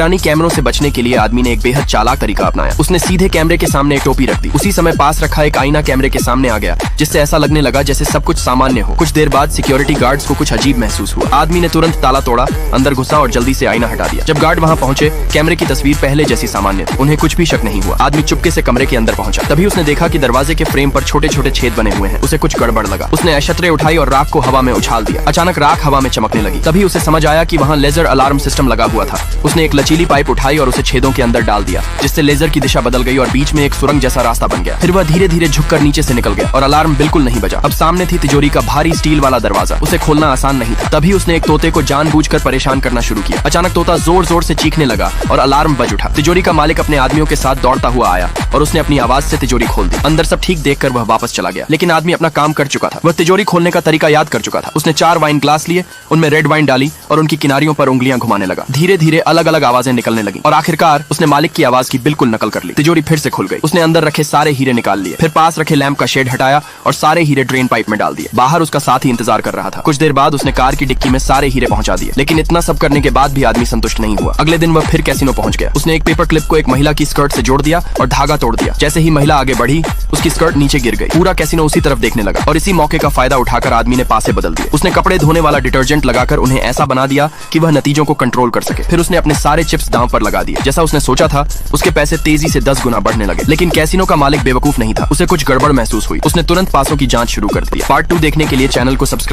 पुरानी कैमरों से बचने के लिए आदमी ने एक बेहद चालाक तरीका अपनाया। उसने सीधे कैमरे के सामने एक टोपी रख दी। उसी समय पास रखा एक आईना कैमरे के सामने आ गया, जिससे ऐसा लगने लगा जैसे सब कुछ सामान्य हो। कुछ देर बाद सिक्योरिटी गार्ड्स को कुछ अजीब महसूस हुआ। आदमी ने तुरंत ताला तोड़ा, अंदर घुसा और जल्दी से आईना हटा दिया। जब गार्ड वहां पहुंचे, कैमरे की तस्वीर पहले जैसी सामान्य थी। उन्हें कुछ भी शक नहीं हुआ। आदमी चुपके से कमरे के अंदर पहुंचा। तभी उसने देखा कि दरवाजे के फ्रेम पर छोटे छोटे छेद बने हुए हैं। उसे कुछ गड़बड़ लगा। उसने अशतरे उठाई और राख को हवा में उछाल दिया। अचानक राख हवा में चमकने लगी। तभी उसे समझ आया कि वहाँ लेजर अलार्म सिस्टम लगा हुआ था। उसने एक लचीली पाइप उठाई और उसे छेदों के अंदर डाल दिया, जिससे लेजर की दिशा बदल गई और बीच में एक सुरंग जैसा रास्ता बन गया। फिर वह धीरे धीरे झुककर नीचे से निकल गया और अलार्म बिल्कुल नहीं बजा। अब सामने थी तिजोरी का भारी स्टील वाला दरवाजा। उसे खोलना आसान नहीं था। तभी उसने एक तोते को जानबूझकर परेशान करना शुरू किया। अचानक तोता जोर जोर से चीखने लगा और अलार्म बज उठा। तिजोरी का मालिक अपने आदमियों के साथ दौड़ता हुआ आया और उसने अपनी आवाज से तिजोरी खोल दी। अंदर सब ठीक देखकर वह वापस चला गया, लेकिन आदमी अपना काम कर चुका था। वह तिजोरी खोलने का तरीका याद कर चुका था। उसने 4 वाइन ग्लास लिए, उनमें रेड वाइन डाली और उनकी किनारियों पर उंगलियां घुमाने लगा। धीरे धीरे अलग अलग आवाजें निकलने लगी और आखिरकार उसने मालिक की आवाज की बिल्कुल नकल कर ली। तिजोरी फिर से खुल गई। उसने अंदर रखे सारे हीरे निकाल लिए, फिर पास रखे लैंप का शेड हटाया और सारे हीरे ड्रेन पाइप में डाल दिए। बाहर उसका साथी इंतजार कर रहा था। कुछ देर बाद उसने कार की डिक्की में सारे हीरे पहुंचा दिए, लेकिन इतना सब करने के बाद भी आदमी संतुष्ट नहीं हुआ। अगले दिन वह फिर कैसीनो पहुंच गया। उसने एक पेपर क्लिप को एक महिला की स्कर्ट से जोड़ दिया और धागा तोड़ दिया। जैसे ही महिला आगे बढ़ी, उसकी स्कर्ट नीचे गिर गई। पूरा कैसीनो उसी तरफ देखने लगा और इसी मौके का फायदा उठाकर आदमी ने पासे बदल दिए। उसने कपड़े धोने वाला डिटर्जेंट लगाकर उन्हें ऐसा बना दिया कि वह नतीजों को कंट्रोल कर सके। फिर उसने अपने सारे चिप्स दांव पर लगा दिए। जैसा उसने सोचा था, उसके पैसे तेजी से 10 गुना बढ़ने लगे। लेकिन कैसीनो का मालिक बेवकूफ नहीं था। उसे कुछ गड़बड़ महसूस हुई। उसने तुरंत पासों की जांच शुरू कर दी। पार्ट 2 देखने के लिए चैनल को सब्सक्राइब